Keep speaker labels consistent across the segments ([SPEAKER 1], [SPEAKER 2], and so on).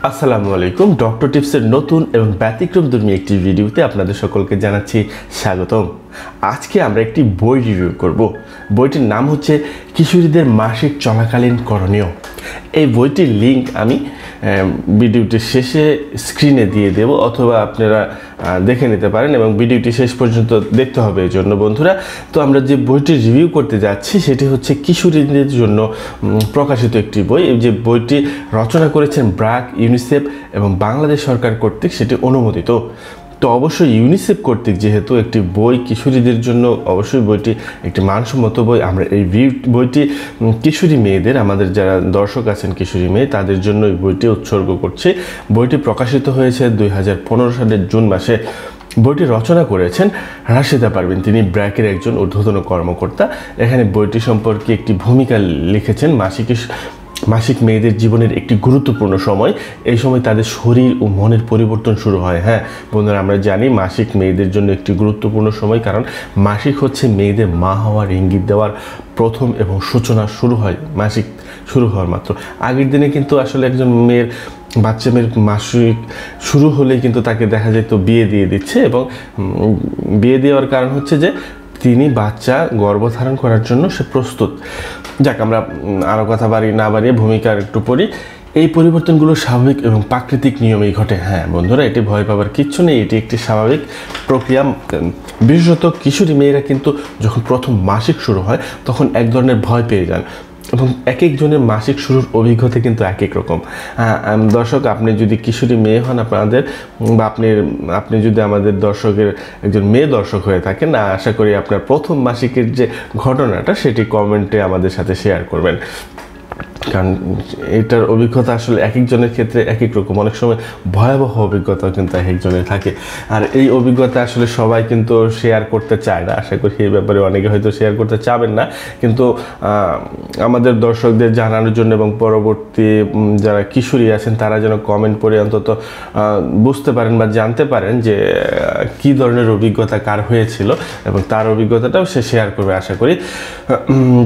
[SPEAKER 1] আসসালামু আলাইকুম। ডক্টর টিপসের নতুন এবং ব্যতিক্রমধর্মী একটি ভিডিওতে আপনাদের সকলকে জানাচ্ছি স্বাগতম। আজকে আমরা একটি বই রিভিউ করব। বইটির নাম হচ্ছে কিশোরীদের মাসিক চলাকালীন করণীয়। এই বইটির লিঙ্ক আমি ভিডিওটির শেষে স্ক্রিনে দিয়ে দেব, অথবা আপনারা দেখে নিতে পারেন এবং ভিডিওটি শেষ পর্যন্ত দেখতে হবে। এই জন্য বন্ধুরা, তো আমরা যে বইটি রিভিউ করতে যাচ্ছি সেটি হচ্ছে কিশোরীদের জন্য প্রকাশিত একটি বই। যে বইটি রচনা করেছেন ব্র্যাক, ইউনিসেফ এবং বাংলাদেশ সরকার কর্তৃক সেটি অনুমোদিত। তো অবশ্যই ইউনিসেফ কর্তৃক যেহেতু একটি বই কিশোরীদের জন্য, অবশ্যই বইটি একটি মানসম্মত বই। আমরা এই বইটি কিশোরী মেয়েদের, আমাদের যারা দর্শক আছেন কিশোরী মেয়ে, তাদের জন্য এই বইটি উৎসর্গ করছি। বইটি প্রকাশিত হয়েছে 2015 সালের জুন মাসে। বইটি রচনা করেছেন রাশিদা পারভিন, তিনি ব্র্যাকের একজন ঊর্ধ্বতন কর্মকর্তা। এখানে বইটি সম্পর্কে একটি ভূমিকা লিখেছেন। মাসিক মেয়েদের জীবনের একটি গুরুত্বপূর্ণ সময়। এই সময় তাদের শরীর ও মনের পরিবর্তন শুরু হয়। হ্যাঁ বন্ধুরা, আমরা জানি মাসিক মেয়েদের জন্য একটি গুরুত্বপূর্ণ সময়, কারণ মাসিক হচ্ছে মেয়েদের মা হওয়ার ইঙ্গিত দেওয়ার প্রথম এবং সূচনা শুরু হয় মাসিক শুরু হওয়ার মাত্র। আগের দিনে কিন্তু আসলে একজন বাচ্চা মেয়ের মাসিক শুরু হলেই কিন্তু তাকে দেখা যেত বিয়ে দিয়ে দিচ্ছে, এবং বিয়ে দেওয়ার কারণ হচ্ছে যে তিনি বাচ্চা গর্ভধারণ করার জন্য সে প্রস্তুত। যাক, আমরা আরও কথা না বাড়িয়ে ভূমিকা একটু পড়ি। এই পরিবর্তনগুলো স্বাভাবিক এবং প্রাকৃতিক নিয়মেই ঘটে। হ্যাঁ বন্ধুরা, এটি ভয় পাবার কিচ্ছু নেই, এটি একটি স্বাভাবিক প্রক্রিয়া। বিশেষত কিশোরী মেয়েরা কিন্তু যখন প্রথম মাসিক শুরু হয় তখন এক ধরনের ভয় পেয়ে যান, এবং এক একজনের মাসিক শুরুর অভিজ্ঞতা কিন্তু এক এক রকম। দর্শক, আপনি যদি কিশোরী মেয়ে হন আপনাদের, বা আপনি যদি আমাদের দর্শকের একজন মেয়ে দর্শক হয়ে থাকেন, আশা করি আপনার প্রথম মাসিকের যে ঘটনাটা সেটি কমেন্টে আমাদের সাথে শেয়ার করবেন, কারণ এটার অভিজ্ঞতা আসলে এক একজনের ক্ষেত্রে এক এক রকম। অনেক সময় ভয়াবহ অভিজ্ঞতা কিন্তু এক একজনের থাকে, আর এই অভিজ্ঞতা আসলে সবাই কিন্তু শেয়ার করতে চায় না। আশা করি এই ব্যাপারে অনেকে হয়তো শেয়ার করতে চাবেন না, কিন্তু আমাদের দর্শকদের জানানোর জন্য এবং পরবর্তী যারা কিশোরী আছেন তারা যেন কমেন্ট করে অন্তত বুঝতে পারেন বা জানতে পারেন যে কী ধরনের অভিজ্ঞতা কার হয়েছিল, এবং তার অভিজ্ঞতাটাও সে শেয়ার করবে আশা করি।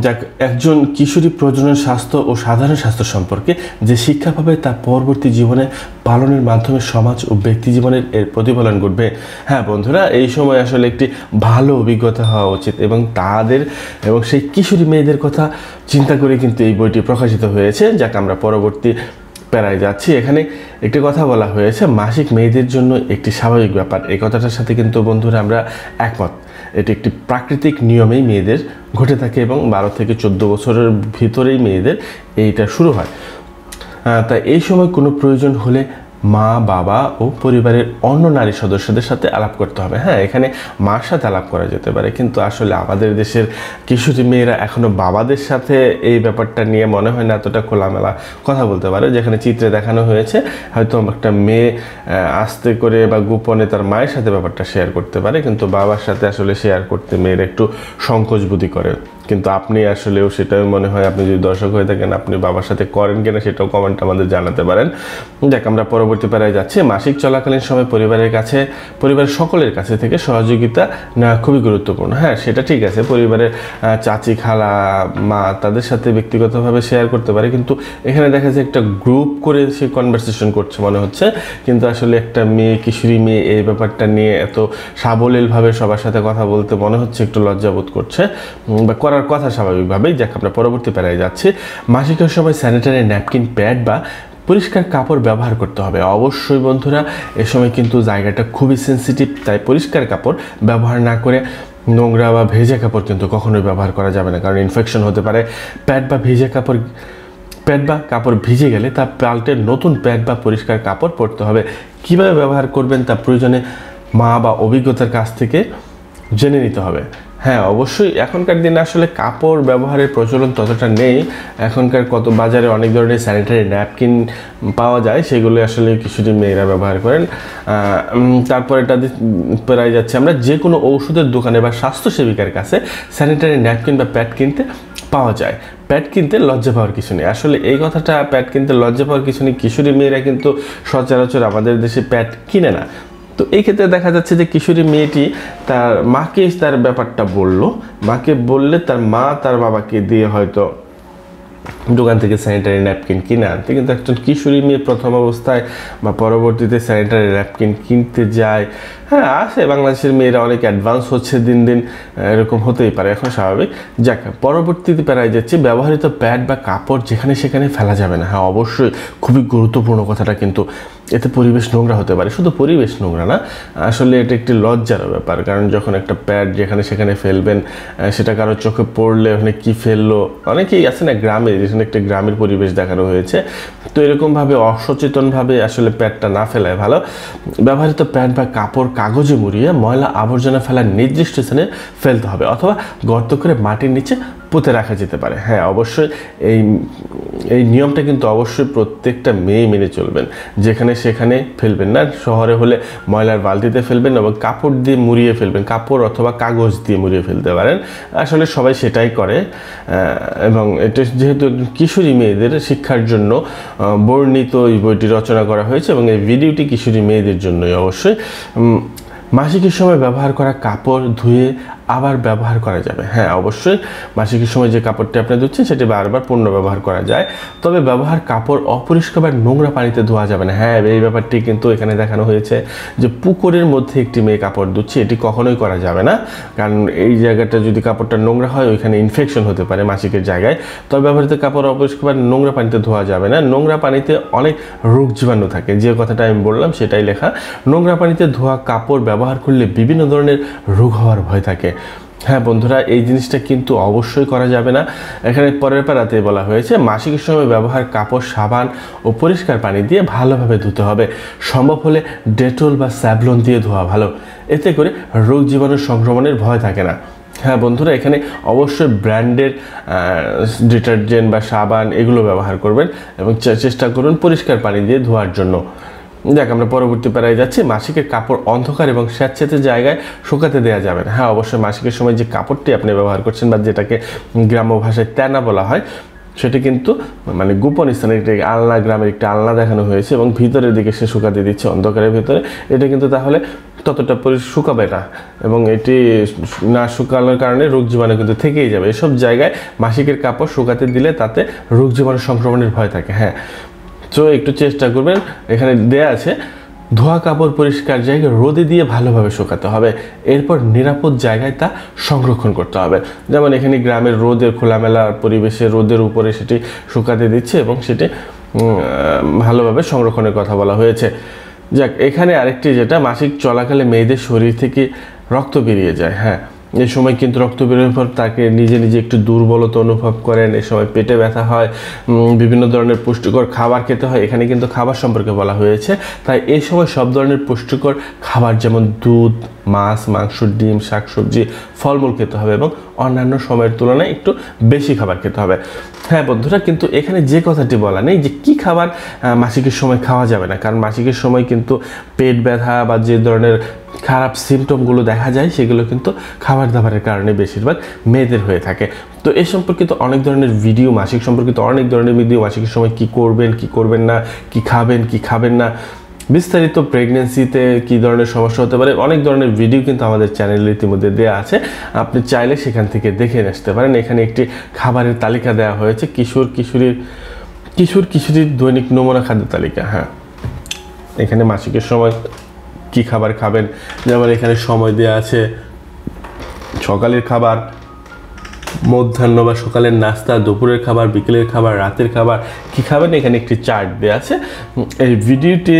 [SPEAKER 1] যাক, একজন কিশোরী প্রজনন স্বাস্থ্য ও সাধারণ স্বাস্থ্য সম্পর্কে যে শিক্ষা পাবে তা পরবর্তী জীবনে পালনের মাধ্যমে সমাজ ও ব্যক্তি জীবনের এর প্রতিফলন ঘটবে। হ্যাঁ বন্ধুরা, এই সময় আসলে একটি ভালো অভিজ্ঞতা হওয়া উচিত, এবং সেই কিশোরী মেয়েদের কথা চিন্তা করে কিন্তু এই বইটি প্রকাশিত হয়েছে। যাক, আমরা পরবর্তী প্যারায় যাচ্ছি। এখানে একটি কথা বলা হয়েছে, মাসিক মেয়েদের জন্য একটি স্বাভাবিক ব্যাপার। এই কথাটার সাথে কিন্তু বন্ধুরা আমরা একমত। এটি একটি প্রাকৃতিক নিয়মেই মেয়েদের ঘটে থাকে, এবং 12 থেকে 14 বছরের ভিতরেই মেয়েদের এইটা শুরু হয়। তাই এই সময় কোনো প্রয়োজন হলে মা, বাবা ও পরিবারের অন্য নারী সদস্যদের সাথে আলাপ করতে হবে। হ্যাঁ, এখানে মার সাথে আলাপ করা যেতে পারে, কিন্তু আসলে আমাদের দেশের কিশোরী মেয়েরা এখনও বাবাদের সাথে এই ব্যাপারটা নিয়ে মনে হয় না এতটা খোলামেলা কথা বলতে পারে। যেখানে চিত্রে দেখানো হয়েছে হয়তো একটা মেয়ে আস্তে করে বা গোপনে তার মায়ের সাথে ব্যাপারটা শেয়ার করতে পারে, কিন্তু বাবার সাথে আসলে শেয়ার করতে মেয়েরা একটু সংকোচ বোধ করে। কিন্তু আপনি আসলেও সেটাই মনে হয়, আপনি যদি দর্শক হয়ে থাকেন, আপনি বাবার সাথে করেন কিনা সেটাও কমেন্ট আমাদের জানাতে পারেন। দেখ, আমরা পরবর্তী পাড়ায় যাচ্ছি। মাসিক চলাকালীন সময় পরিবারের সকলের কাছে থেকে সহযোগিতা নেওয়া খুবই গুরুত্বপূর্ণ। হ্যাঁ, সেটা ঠিক আছে, পরিবারের চাচি, খালা, মা তাদের সাথে ব্যক্তিগতভাবে শেয়ার করতে পারে, কিন্তু এখানে দেখা যায় একটা গ্রুপ করে সে কনভারসেশন করছে মনে হচ্ছে, কিন্তু আসলে একটা মেয়ে, কিশোরী মেয়ে এই ব্যাপারটা নিয়ে এত সাবলীলভাবে সবার সাথে কথা বলতে মনে হচ্ছে একটু লজ্জাবোধ করছে, বা করার কথা স্বাভাবিকভাবেই। যাক, আমরা পরবর্তী প্যারায় যাচ্ছি। মাসিকের সময় স্যানিটারি ন্যাপকিন, প্যাড বা পরিষ্কার কাপড় ব্যবহার করতে হবে। অবশ্যই বন্ধুরা, এ সময় কিন্তু জায়গাটা খুবই সেন্সিটিভ, তাই পরিষ্কার কাপড় ব্যবহার না করে নোংরা বা ভেজা কাপড় কিন্তু কখনোই ব্যবহার করা যাবে না, কারণ ইনফেকশন হতে পারে। প্যাড বা কাপড় ভিজে গেলে তা পাল্টে নতুন প্যাড বা পরিষ্কার কাপড় পরতে হবে। কীভাবে ব্যবহার করবেন তা প্রয়োজনে মা বা অভিজ্ঞতার কাছ থেকে জেনে নিতে হবে। হ্যাঁ, অবশ্যই এখনকার দিনে আসলে কাপড় ব্যবহারের প্রচলন ততটা নেই। এখনকার বাজারে অনেক ধরনের স্যানিটারি ন্যাপকিন পাওয়া যায়, সেগুলো আসলে কিশোরী মেয়েরা ব্যবহার করেন। তারপর এটা প্রায় যাচ্ছে আমরা যে কোনো ঔষধের দোকানে বা স্বাস্থ্যসেবিকার কাছে স্যানিটারি ন্যাপকিন বা প্যাড কিনতে পাওয়া যায়। প্যাড কিনতে লজ্জা পাওয়ার কিছু নেই। আসলে এই কথাটা, প্যাড কিনতে লজ্জা পাওয়ার কিছু নেই। কিশোরী মেয়েরা কিন্তু সচরাচর আমাদের দেশে প্যাড কিনে না। তো এই ক্ষেত্রে দেখা যাচ্ছে যে কিশোরী মেয়েটি তার মাকে তার ব্যাপারটা বলল, মাকে বললে তার মা তার বাবাকে দিয়ে হয়তো দোকান থেকে স্যানিটারি ন্যাপকিন কিনে আনতে, কিন্তু একজন কিশোরী মেয়ে প্রথম অবস্থায় বা পরবর্তীতে স্যানিটারি ন্যাপকিন কিনতে যায়। হ্যাঁ, আসে, বাংলাদেশের মেয়েরা অনেক অ্যাডভান্স হচ্ছে দিন দিন, এরকম হতেই পারে, এখন স্বাভাবিক। যাক, পরবর্তীতে পেরাই যাচ্ছে, ব্যবহৃত প্যাড বা কাপড় যেখানে সেখানে ফেলা যাবে না। হ্যাঁ, অবশ্যই খুবই গুরুত্বপূর্ণ কথাটা, কিন্তু এতে পরিবেশ নোংরা হতে পারে। শুধু পরিবেশ নোংরা না, আসলে এটা একটি লজ্জার ব্যাপার, কারণ যখন একটা প্যাড যেখানে সেখানে ফেলবেন, সেটা কারো চোখে পড়লে ওখানে কী ফেললো, অনেকেই আছে না গ্রামে, যেখানে একটা গ্রামের পরিবেশ দেখানো হয়েছে, তো এরকমভাবে অসচেতনভাবে আসলে প্যাডটা না ফেলায় ভালো। ব্যবহৃত প্যাড বা কাপড় কাগজে মুড়িয়ে ময়লা আবর্জনা ফেলার নির্দিষ্ট স্থানে ফেলতে হবে, অথবা গর্ত করে মাটির নিচে পুঁতে রাখা যেতে পারে। হ্যাঁ, অবশ্যই এই নিয়মটা কিন্তু অবশ্যই প্রত্যেকটা মেয়ে মেনে চলবেন, যেখানে সেখানে ফেলবেন না। শহরে হলে ময়লার বালতিতে ফেলবেন এবং কাপড় দিয়ে মুড়িয়ে ফেলবেন, কাপড় অথবা কাগজ দিয়ে মুড়িয়ে ফেলতে পারেন। আসলে সবাই সেটাই করে, এবং এটা যেহেতু কিশোরী মেয়েদের শিক্ষার জন্য বর্ণিত এই বইটি রচনা করা হয়েছে, এবং এই ভিডিওটি কিশোরী মেয়েদের জন্যই অবশ্যই। মাসিকের সময় ব্যবহার করা কাপড় ধুয়ে আবার ব্যবহার করা যাবে। হ্যাঁ, অবশ্যই মাসিকের সময় যে কাপড়টি আপনি ধুচ্ছেন সেটি বারবার পুনঃ ব্যবহার করা যায়, তবে ব্যবহার কাপড় অপরিষ্কার বা নোংরা পানিতে ধোয়া যাবে না। হ্যাঁ, এই ব্যাপারটি কিন্তু এখানে দেখানো হয়েছে যে পুকুরের মধ্যে একটি মেয়ে কাপড় ধুচ্ছে, এটি কখনোই করা যাবে না, কারণ এই জায়গাটা যদি কাপড়টা নোংরা হয় ওইখানে ইনফেকশন হতে পারে মাসিকের জায়গায়। তবে ব্যবহৃত কাপড় অপরিষ্কার বা নোংরা পানিতে ধোয়া যাবে না। নোংরা পানিতে অনেক রোগ জীবাণু থাকে, যে কথাটা আমি বললাম সেটাই লেখা। নোংরা পানিতে ধোয়া কাপড় ব্যবহার করলে বিভিন্ন ধরনের রোগ হওয়ার ভয় থাকে। হ্যাঁ বন্ধুরা, এই জিনিসটা কিন্তু অবশ্যই করা যাবে না। এখানে পরের পারাতে বলা হয়েছে, মাসিকের সময় ব্যবহার কাপড় সাবান ও পরিষ্কার পানি দিয়ে ভালোভাবে ধুতে হবে, সম্ভব হলে ডেটল বা স্যাভলন দিয়ে ধোয়া ভালো, এতে করে রোগ জীবাণু সংক্রমণের ভয় থাকে না। হ্যাঁ বন্ধুরা, এখানে অবশ্যই ব্র্যান্ডের ডিটারজেন্ট বা সাবান এগুলো ব্যবহার করবেন, এবং চেষ্টা করুন পরিষ্কার পানি দিয়ে ধোয়ার জন্য। দেখ, আমরা পরবর্তী পাড়ায় যাচ্ছি। মাসিকের কাপড় অন্ধকার এবং স্যাঁতসেঁতে জায়গায় শুকাতে দেওয়া যাবে না। হ্যাঁ, অবশ্যই মাসিকের সময় যে কাপড়টি আপনি ব্যবহার করছেন বা যেটাকে গ্রাম্য ভাষায় তেনা বলা হয়, সেটি কিন্তু মানে গোপন স্থানে একটি আলনা, গ্রামের একটি আলনা দেখানো হয়েছে, এবং ভিতরের দিকে সে শুকাতে দিচ্ছে অন্ধকারের ভিতরে। এটা কিন্তু তাহলে ততটা শুকাবে না, এবং এটি না শুকানোর কারণে রোগ জীবাণু কিন্তু থেকেই যাবে। এসব জায়গায় মাসিকের কাপড় শুকাতে দিলে তাতে রোগ জীবাণু সংক্রমণের ভয় থাকে। হ্যাঁ, তো একটু চেষ্টা করবেন, এখানে দেয়া আছে ধোয়া কাপড় পরিষ্কার জায়গায় রোদে দিয়ে ভালোভাবে শুকাতে হবে, এরপর নিরাপদ জায়গায় তা সংরক্ষণ করতে হবে। যেমন এখানে গ্রামের রোদের খোলামেলা পরিবেশে রোদের উপরে সেটি শুকাতে দিচ্ছে, এবং সেটি ভালোভাবে সংরক্ষণের কথা বলা হয়েছে। যাক, এখানে আরেকটি যেটা, মাসিক চলাকালে মেয়েদের শরীর থেকে রক্ত বেরিয়ে যায়। হ্যাঁ, এই সময় কিন্তু রক্ত বেরোনোর পর তাকে নিজে নিজে একটু দুর্বলতা অনুভব করেন, এই সময় পেটে ব্যথা হয়, বিভিন্ন ধরনের পুষ্টিকর খাবার খেতে হয়। এখানে কিন্তু খাবার সম্পর্কে বলা হয়েছে, তাই এই সময় সব ধরনের পুষ্টিকর খাবার যেমন দুধ, মাছ, মাংস, ডিম, শাকসবজি, ফলমূল খেতে হবে, এবং অন্যান্য সময়ের তুলনায় একটু বেশি খাবার খেতে হবে। হ্যাঁ বন্ধুরা, কিন্তু এখানে যে কথাটি বলা নেই যে কী খাবার মাসিকের সময় খাওয়া যাবে না, কারণ মাসিকের সময় কিন্তু পেট ব্যথা বা যে ধরনের খারাপ সিমটমগুলো দেখা যায় সেগুলো কিন্তু খাবার দাবারের কারণে বেশিরভাগ মেয়েদের হয়ে থাকে। তো এই সম্পর্কিত অনেক ধরনের ভিডিও, মাসিক সম্পর্কিত অনেক ধরনের ভিডিও, মাসিকের সময় কি করবেন কি করবেন না, কি খাবেন কি খাবেন না, বিস্তারিত প্রেগনেন্সিতে কী ধরনের সমস্যা হতে পারে, অনেক ধরনের ভিডিও কিন্তু আমাদের চ্যানেলে ইতিমধ্যে দেওয়া আছে, আপনি চাইলে সেখান থেকে দেখে আসতে পারেন। এখানে একটি খাবারের তালিকা দেওয়া হয়েছে, কিশোর কিশোরীর দৈনিক নমুনা খাদ্য তালিকা। হ্যাঁ, এখানে মাসিকের সময় কি খাবার খাবেন, যেমন এখানে সময় দেওয়া আছে, সকালের খাবার, মধ্যাহ্ন বা সকালের নাস্তা, দুপুরের খাবার, বিকেলের খাবার, রাতের খাবার, কী খাবেন এখানে একটি চার্ট দেওয়া আছে। এই ভিডিওটি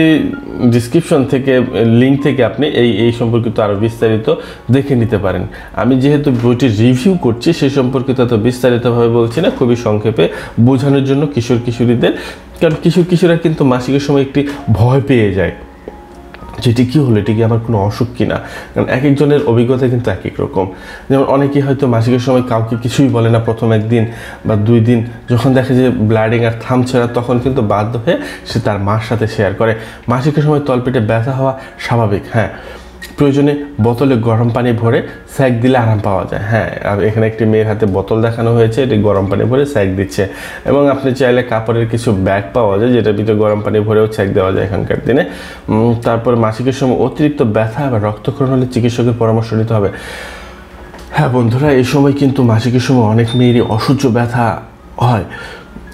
[SPEAKER 1] ডিসক্রিপশন থেকে লিঙ্ক থেকে আপনি এই সম্পর্কিত আরও বিস্তারিত দেখে নিতে পারেন। আমি যেহেতু বইটি রিভিউ করছি সেই সম্পর্কিত এত বিস্তারিতভাবে বলছি না, খুবই সংক্ষেপে বোঝানোর জন্য কিশোরীদের, কারণ কিশোররা কিন্তু মাসিকের সময় একটি ভয় পেয়ে যায়, যেটি কী হলো, এটি কি আমার কোনো অসুখ কিনা, কারণ এক একজনের অভিজ্ঞতা কিন্তু এক এক রকম। যেমন অনেকেই হয়তো মাসিকের সময় কাউকে কিছুই বলে না প্রথম একদিন বা 2 দিন, যখন দেখে যে ব্লাডিং আর থামছে না তখন কিন্তু বাধ্য হয়ে সে তার মার সাথে শেয়ার করে। মাসিকের সময় তলপেটে ব্যথা হওয়া স্বাভাবিক। হ্যাঁ, প্রয়োজনে বোতলে গরম পানি ভরে স্যাক দিলে আরাম পাওয়া যায়। হ্যাঁ, আর এখানে একটি মেয়ের হাতে বোতল দেখানো হয়েছে, এটি গরম পানি ভরে স্যাক দিচ্ছে, এবং আপনি চাইলে কাপড়ের কিছু ব্যাগ পাওয়া যায় যেটার ভিতরে গরম পানি ভরেও স্যাক দেওয়া যায় এখানকার দিনে। তারপর মাসিকের সময় অতিরিক্ত ব্যথা বা রক্তক্ষরণ হলে চিকিৎসকের পরামর্শ নিতে হবে। হ্যাঁ বন্ধুরা, এই সময় কিন্তু মাসিকের সময় অনেক মেয়েরই অসহ্য ব্যথা হয়,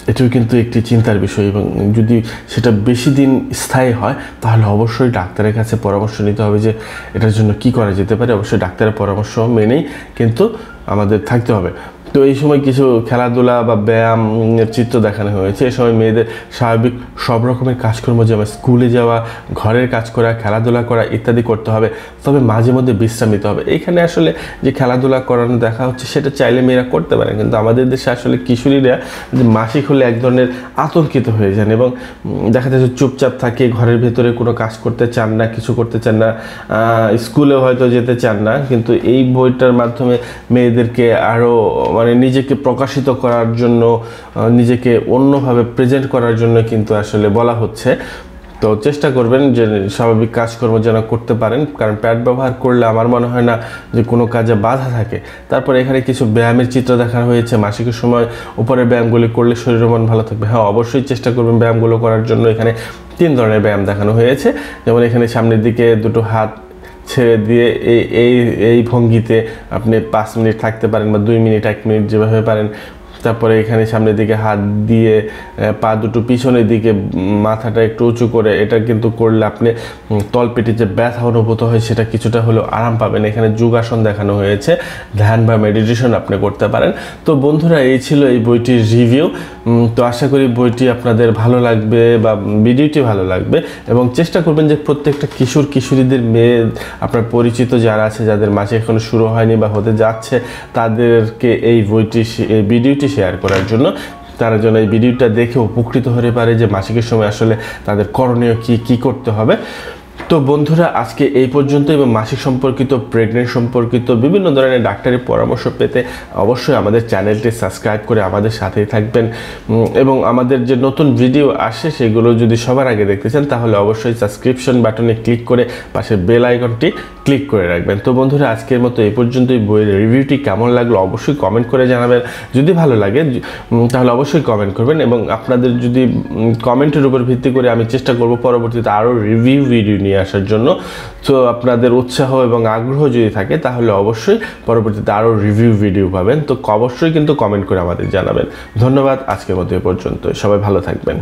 [SPEAKER 1] এটাও কিন্তু একটি চিন্তার বিষয়, এবং যদি সেটা বেশি দিন স্থায়ী হয় তাহলে অবশ্যই ডাক্তারের কাছে পরামর্শ নিতে হবে যে এটার জন্য কি করা যেতে পারে। অবশ্যই ডাক্তারের পরামর্শ মেনেই কিন্তু আমাদের থাকতে হবে। তো এই সময় কিছু খেলাধুলা বা ব্যায়ামের চিত্র দেখানো হয়েছে। এই সময় মেয়েদের স্বাভাবিক সব রকমের কাজকর্ম, যেমন স্কুলে যাওয়া, ঘরের কাজ করা, খেলাধুলা করা ইত্যাদি করতে হবে, তবে মাঝে মধ্যে বিশ্রাম নিতে হবে। এইখানে আসলে যে খেলাধুলা করানো দেখা হচ্ছে সেটা চাইলে মেয়েরা করতে পারেন, কিন্তু আমাদের দেশে আসলে কিশোরীরা যে মাসিক হলে এক ধরনের আতঙ্কিত হয়ে যান এবং দেখা যাচ্ছে চুপচাপ থাকে, ঘরের ভেতরে কোনো কাজ করতে চান না, কিছু করতে চান না, স্কুলেও হয়তো যেতে চান না। কিন্তু এই বইটার মাধ্যমে মেয়েদেরকে আরও মানে নিজেকে প্রকাশিত করার জন্য, নিজেকে অন্যভাবে প্রেজেন্ট করার জন্য কিন্তু আসলে বলা হচ্ছে। তো চেষ্টা করবেন যে স্বাভাবিক কাজকর্ম যেন করতে পারেন, কারণ প্যাড ব্যবহার করলে আমার মনে হয় না যে কোনো কাজে বাধা থাকে। তারপর এখানে কিছু ব্যায়ামের চিত্র দেখানো হয়েছে। মাসিকের সময় উপরে ব্যায়ামগুলি করলে শরীর মন ভালো থাকবে। হ্যাঁ, অবশ্যই চেষ্টা করবেন ব্যায়ামগুলো করার জন্য। এখানে 3 ধরনের ব্যায়াম দেখানো হয়েছে। যেমন এখানে সামনের দিকে দুটো হাত ছেড়ে দিয়ে এই ভঙ্গিতে আপনি 5 মিনিট থাকতে পারেন, বা 2 মিনিট, 1 মিনিট, যেভাবে পারেন। তারপরে এখানে সামনের দিকে হাত দিয়ে পা দুটো পিছনের দিকে, মাথাটা একটু উঁচু করে, এটা কিন্তু করলে আপনি তলপেটে যে ব্যথা অনুভূত হয় সেটা কিছুটা হলেও আরাম পাবেন। এখানে যোগাসন দেখানো হয়েছে, ধ্যান বা মেডিটেশন আপনি করতে পারেন। তো বন্ধুরা, এই ছিল এই বইটির রিভিউ। তো আশা করি বইটি আপনাদের ভালো লাগবে বা ভিডিওটি ভালো লাগবে, এবং চেষ্টা করবেন যে প্রত্যেকটা কিশোরীদের মেয়ে, আপনার পরিচিত যারা আছে, যাদের মাসে এখনো শুরু হয়নি বা হতে যাচ্ছে, তাদেরকে এই ভিডিওটি শেয়ার করার জন্য, তারা যেন এই ভিডিওটা দেখে উপকৃত হতে পারে যে মাসিকের সময় আসলে তাদের করণীয় কি করতে হবে। তো বন্ধুরা, আজকে এই পর্যন্ত। এবং মাসিক সম্পর্কিত, প্রেগনেন্ট সম্পর্কিত বিভিন্ন ধরনের ডাক্তারি পরামর্শ পেতে অবশ্যই আমাদের চ্যানেলটি সাবস্ক্রাইব করে আমাদের সাথেই থাকবেন, এবং আমাদের যে নতুন ভিডিও আসে সেগুলো যদি সবার আগে দেখতে চান তাহলে অবশ্যই সাবস্ক্রিপশন বাটনে ক্লিক করে পাশে বেল আইকনটি ক্লিক করে রাখবেন। তো বন্ধুরা, আজকের মতো এই পর্যন্তই। বইয়ের রিভিউটি কেমন লাগলো অবশ্যই কমেন্ট করে জানাবেন। যদি ভালো লাগে তাহলে অবশ্যই কমেন্ট করবেন, এবং আপনাদের যদি কমেন্টের উপর ভিত্তি করে আমি চেষ্টা করব পরবর্তীতে আরও রিভিউ ভিডিও নিয়ে আসার জন্য। তো আপনাদের উৎসাহ এবং আগ্রহ যদি থাকে তাহলে অবশ্যই পরবর্তীতে আরও রিভিউ ভিডিও পাবেন। তো অবশ্যই কিন্তু কমেন্ট করে আমাদের জানাবেন। ধন্যবাদ। আজকের মতো এ পর্যন্ত। সবাই ভালো থাকবেন।